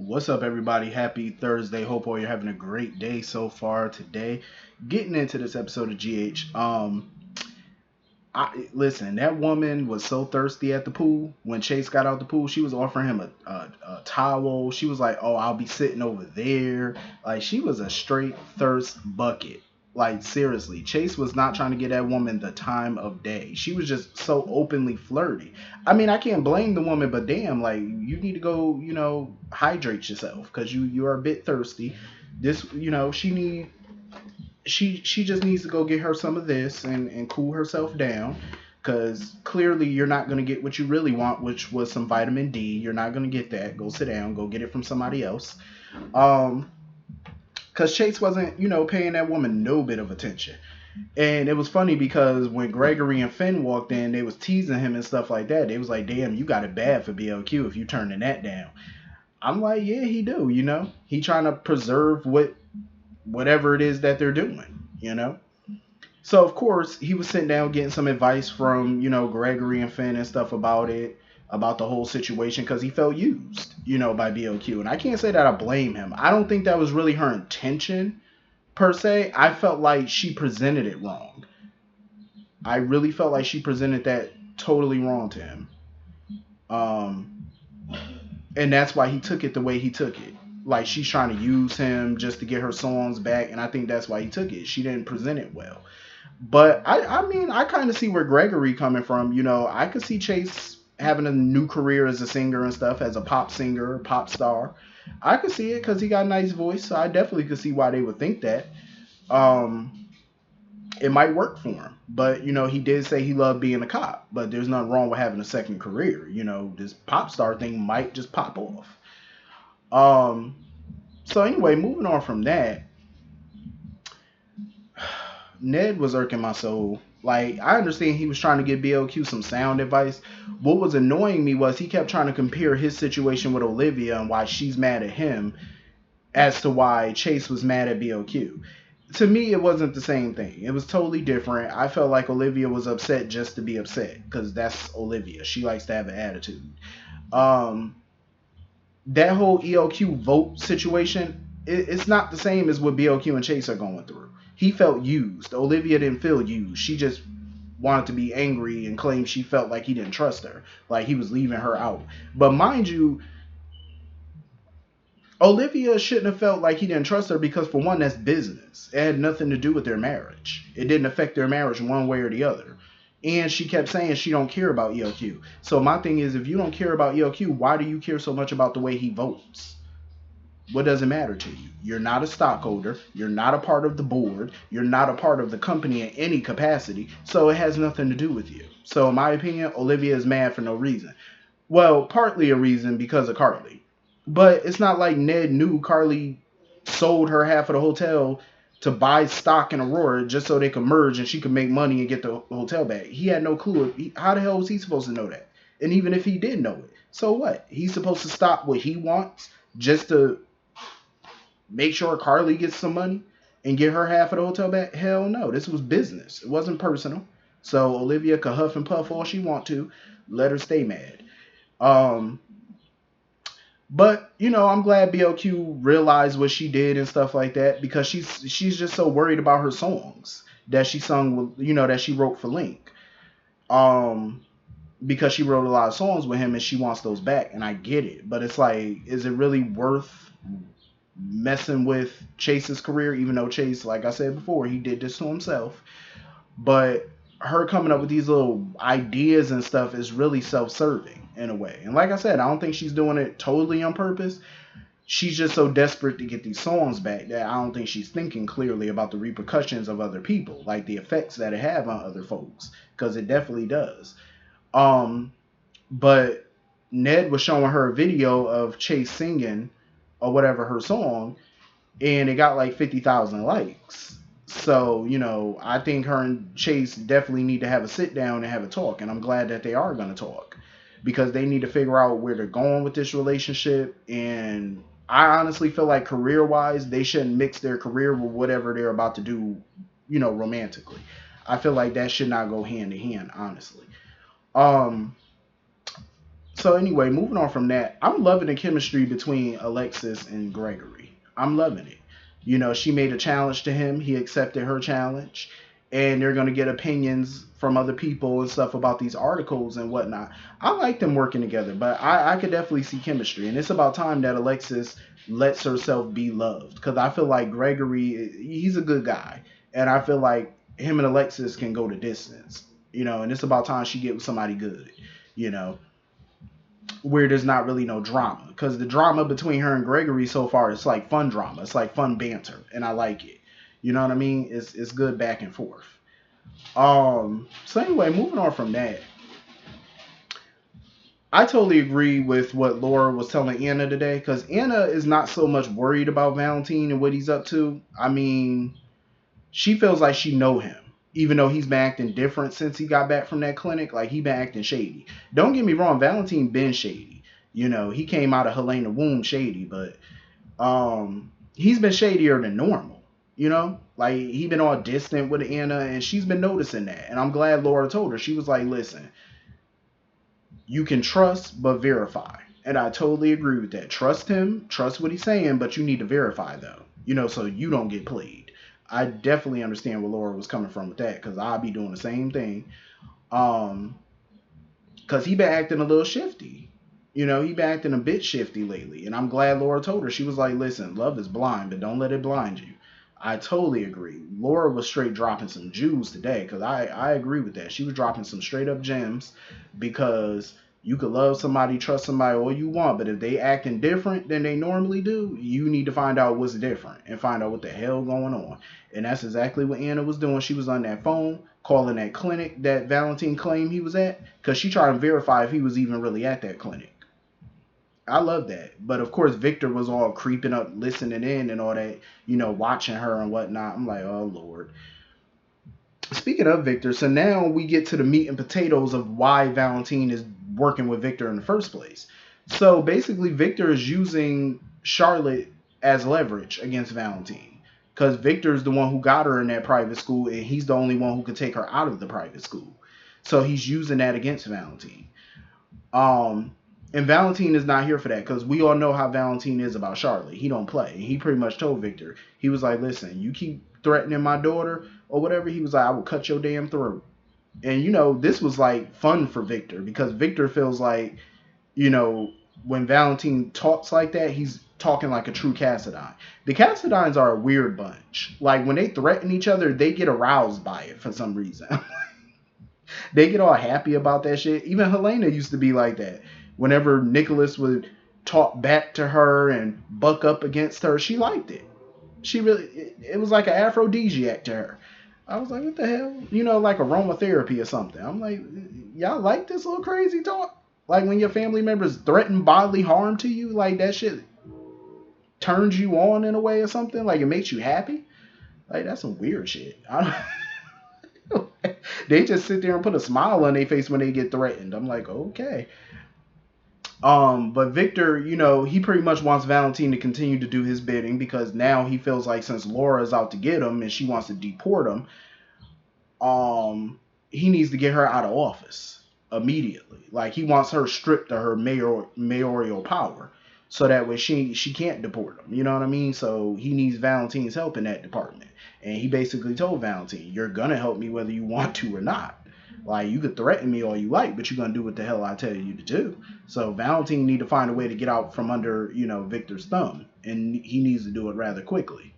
What's up, everybody? Happy Thursday. Hope all you're having a great day so far today. Getting into this episode of GH. Listen. That woman was so thirsty at the pool when Chase got out the pool. She was offering him a towel. She was like, "Oh, I'll be sitting over there." Like she was a straight thirst bucket. Like seriously, Chase was not trying to get that woman the time of day. She was just so openly flirty. I mean, I can't blame the woman, but damn, like you need to go, hydrate yourself because you are a bit thirsty. This, she just needs to go get her some of this and cool herself down because clearly you're not going to get what you really want, which was some vitamin D. You're not going to get that. Go sit down. Go get it from somebody else. Um, because Chase wasn't, paying that woman no bit of attention. And it was funny because when Gregory and Finn walked in, they was teasing him and stuff like that. They was like, "Damn, you got it bad for BLQ if you turning that down." I'm like, "Yeah, he do. He trying to preserve whatever it is that they're doing. So of course he was sitting down getting some advice from Gregory and Finn and stuff about it, about the whole situation because he felt used, by BLQ. And I can't say that I blame him. I don't think that was really her intention per se. I felt like she presented it wrong. I really felt like she presented that totally wrong to him. Um, and that's why he took it the way he took it. Like she's trying to use him just to get her songs back, and I think that's why he took it. She didn't present it well. But I mean, I kind of see where Gregory coming from. I could see Chase having a new career as a singer and stuff, as a pop singer, pop star. I could see it because he got a nice voice, so I definitely could see why they would think that. Um, it might work for him. But he did say he loved being a cop. But there's nothing wrong with having a second career. This pop star thing might just pop off. Um, so anyway, moving on from that, Ned was irking my soul. Like, I understand he was trying to give BLQ some sound advice. What was annoying me was he kept trying to compare his situation with Olivia and why she's mad at him as to why Chase was mad at BLQ. To me, it wasn't the same thing. It was totally different. I felt like Olivia was upset just to be upset because that's Olivia. She likes to have an attitude. Um, that whole ELQ vote situation, it's not the same as what BLQ and Chase are going through. He felt used. Olivia didn't feel used. She just wanted to be angry and claim she felt like he didn't trust her, like he was leaving her out. But mind you, Olivia shouldn't have felt like he didn't trust her because, for one, that's business. It had nothing to do with their marriage. It didn't affect their marriage one way or the other. And she kept saying she don't care about ELQ. So my thing is, if you don't care about ELQ, why do you care so much about the way he votes? What does it matter to you? You're not a stockholder. You're not a part of the board. You're not a part of the company in any capacity. So it has nothing to do with you. So in my opinion, Olivia is mad for no reason. Well, partly a reason because of Carly. But it's not like Ned knew Carly sold her half of the hotel to buy stock in Aurora just so they could merge and she could make money and get the hotel back. He had no clue. How the hell was he supposed to know that? And even if he did know it, so what? He's supposed to stop what he wants just to make sure Carly gets some money and get her half of the hotel back? Hell no. This was business. It wasn't personal. So Olivia could huff and puff all she want to. Let her stay mad. Um, but I'm glad BLQ realized what she did and stuff like that because she's just so worried about her songs that she sung with, that she wrote for Link. Um, because she wrote a lot of songs with him and she wants those back, and I get it. But it's like, is it really worth messing with Chase's career? Even though Chase, like I said before, he did this to himself. But her coming up with these little ideas and stuff is really self-serving in a way. And like I said, I don't think she's doing it totally on purpose. She's just so desperate to get these songs back that I don't think she's thinking clearly about the repercussions of other people, like the effects that it have on other folks, because it definitely does. Um, but Ned was showing her a video of Chase singing or whatever her song, and it got like 50,000 likes. So, I think her and Chase definitely need to have a sit down and have a talk. And I'm glad that they are going to talk because they need to figure out where they're going with this relationship. And I honestly feel like career wise, they shouldn't mix their career with whatever they're about to do, romantically. I feel like that should not go hand in hand, honestly. Um, So anyway, moving on from that, I'm loving the chemistry between Alexis and Gregory. I'm loving it. She made a challenge to him. He accepted her challenge, and they're gonna get opinions from other people and stuff about these articles and whatnot. I like them working together, but I could definitely see chemistry, and it's about time that Alexis lets herself be loved because I feel like Gregory, he's a good guy, and I feel like him and Alexis can go the distance. And it's about time she get with somebody good. You know where there's not really no drama, because the drama between her and Gregory so far, it's like fun drama, it's like fun banter, and I like it. You know what I mean? It's good back and forth. So anyway, moving on from that, I totally agree with what Laura was telling Anna today, because Anna is not so much worried about Valentin and what he's up to. I mean, she feels like she know him, even though he's been acting different since he got back from that clinic. Like, he been acting shady. Don't get me wrong, Valentin been shady. He came out of Helena womb shady, but he's been shadier than normal. Like, he been all distant with Anna, and she's been noticing that. And I'm glad Laura told her. She was like, listen, you can trust but verify. And I totally agree with that. Trust him, trust what he's saying, but you need to verify though. So you don't get played. I definitely understand where Laura was coming from with that, because I'll be doing the same thing. Because he been acting a little shifty. He been acting a bit shifty lately. And I'm glad Laura told her. She was like, listen, love is blind, but don't let it blind you. I totally agree. Laura was straight dropping some jewels today, because I agree with that. She was dropping some straight up gems, because you could love somebody, trust somebody all you want, but if they acting different than they normally do, you need to find out what's different and find out what the hell going on. And that's exactly what Anna was doing. She was on that phone calling that clinic that Valentin claimed he was at, because she tried to verify if he was even really at that clinic. I love that. But of course, Victor was all creeping up, listening in and all that, watching her and whatnot. I'm like, oh, Lord. Speaking of Victor, so now we get to the meat and potatoes of why Valentin is working with Victor in the first place. So basically, Victor is using Charlotte as leverage against Valentin, because Victor is the one who got her in that private school, and he's the only one who could take her out of the private school. So he's using that against Valentin. And Valentin is not here for that, because we all know how Valentin is about Charlotte. He don't play. He pretty much told Victor, he was like, listen, you keep threatening my daughter or whatever, he was like, I will cut your damn throat. And this was like fun for Victor, because Victor feels like, when Valentin talks like that, he's talking like a true Cassadine. The Cassadines are a weird bunch. Like, when they threaten each other, they get aroused by it for some reason. They get all happy about that shit. Even Helena used to be like that. Whenever Nicholas would talk back to her and buck up against her, she liked it. It was like an aphrodisiac to her. I was like, what the hell? Like aromatherapy or something. I'm like, y'all like this little crazy talk? Like, when your family members threaten bodily harm to you, like, that shit turns you on in a way or something? Like, it makes you happy? Like, that's some weird shit. They just sit there and put a smile on their face when they get threatened. I'm like, okay. But Victor, he pretty much wants Valentin to continue to do his bidding, because now he feels like, since Laura's out to get him and she wants to deport him, he needs to get her out of office immediately. Like, he wants her stripped of her mayoral power, so that way she can't deport him. You know what I mean? So he needs Valentin's help in that department. And he basically told Valentin, you're gonna help me whether you want to or not. Like, you could threaten me all you like, but you're gonna do what the hell I tell you to do. So Valentin need to find a way to get out from under, Victor's thumb, and he needs to do it rather quickly.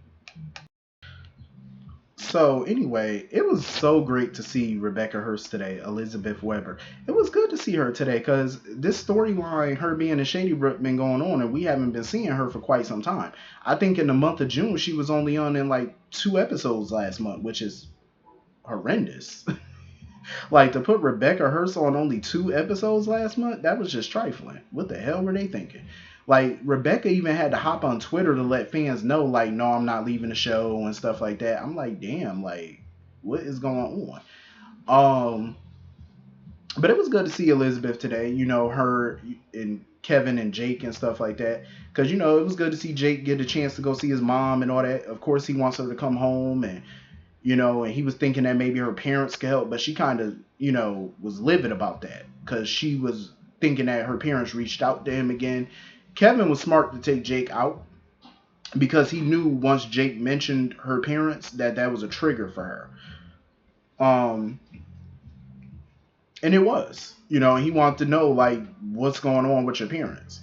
So anyway, it was so great to see Rebecca Hurst today, Elizabeth Weber. It was good to see her today, because this storyline, her being in Shady Brook, been going on, and we haven't been seeing her for quite some time. I think in the month of June, she was only on in like 2 episodes last month, which is horrendous. Like, to put Rebecca Hurst on only 2 episodes last month, that was just trifling. What the hell were they thinking? Like, Rebecca even had to hop on Twitter to let fans know, like, no, I'm not leaving the show and stuff like that. I'm like, damn, like, what is going on? But it was good to see Elizabeth today, her and Kevin and Jake and stuff like that. Because, it was good to see Jake get a chance to go see his mom and all that. Of course, he wants her to come home, and and he was thinking that maybe her parents could help, but she kind of, was livid about that, because she was thinking that her parents reached out to him again. Kevin was smart to take Jake out because he knew once Jake mentioned her parents that that was a trigger for her. Um, and it was, he wanted to know like what's going on with your parents.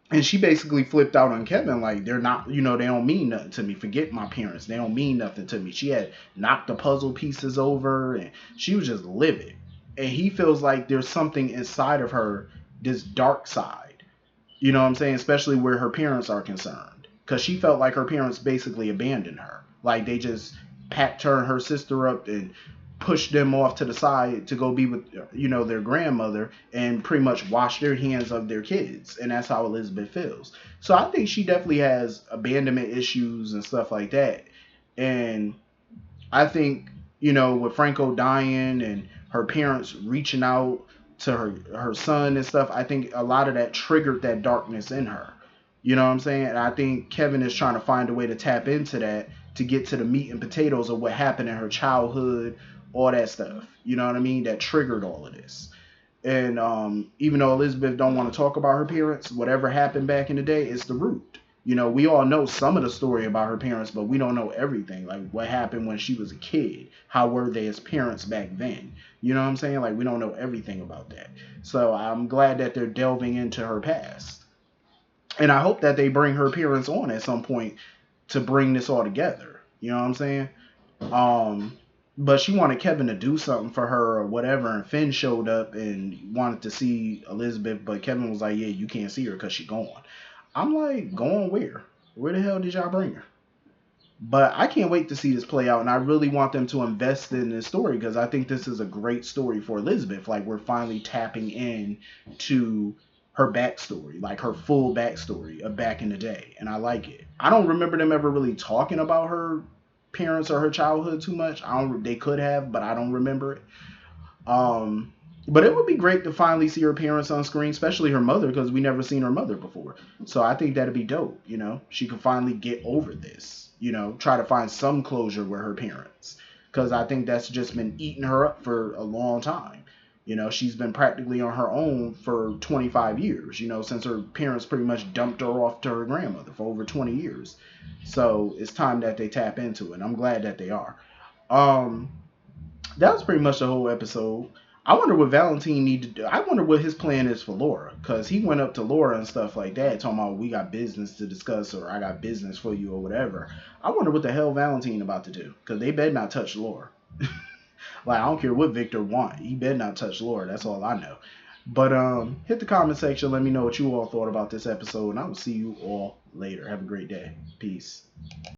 And she basically flipped out on Kevin, like they're not, they don't mean nothing to me. Forget my parents, they don't mean nothing to me. She had knocked the puzzle pieces over, and she was just livid. And he feels like there's something inside of her, this dark side. You know what I'm saying? Especially where her parents are concerned, because she felt like her parents basically abandoned her. Like they just packed her and her sister up and pushed them off to the side to go be with their grandmother and pretty much wash their hands of their kids. And that's how Elizabeth feels. So I think she definitely has abandonment issues and stuff like that. And I think with Franco dying and her parents reaching out to her son and stuff, I think a lot of that triggered that darkness in her. You know what I'm saying? And I think Kevin is trying to find a way to tap into that to get to the meat and potatoes of what happened in her childhood, all that stuff. You know what I mean? That triggered all of this. And even though Elizabeth don't want to talk about her parents, whatever happened back in the day, it's the root. We all know some of the story about her parents, but we don't know everything. Like what happened when she was a kid. How were they as parents back then? You know what I'm saying? Like we don't know everything about that. So I'm glad that they're delving into her past. And I hope that they bring her parents on at some point to bring this all together. You know what I'm saying? Um, but she wanted Kevin to do something for her or whatever, and Finn showed up and wanted to see Elizabeth, but Kevin was like, "Yeah, you can't see her because she's gone." I'm like, "Gone where? Where the hell did y'all bring her?" But I can't wait to see this play out, and I really want them to invest in this story because I think this is a great story for Elizabeth. Like we're finally tapping in to her backstory, like her full backstory of back in the day, and I like it. I don't remember them ever really talking about her parents or her childhood too much. I don't. They could have, but I don't remember it. Um, but it would be great to finally see her parents on screen, especially her mother, because we never seen her mother before. So I think that'd be dope. She could finally get over this. Try to find some closure with her parents, because I think that's just been eating her up for a long time. She's been practically on her own for 25 years. Since her parents pretty much dumped her off to her grandmother for over 20 years. So it's time that they tap into it. I'm glad that they are. Um, that was pretty much the whole episode. I wonder what Valentin need to do. I wonder what his plan is for Laura, because he went up to Laura and stuff like that, talking about we got business to discuss or I got business for you or whatever. I wonder what the hell Valentin about to do, because they better not touch Laura. Like I don't care what Victor want, he better not touch Laura. That's all I know. But hit the comment section. Let me know what you all thought about this episode, and I will see you all later. Have a great day. Peace.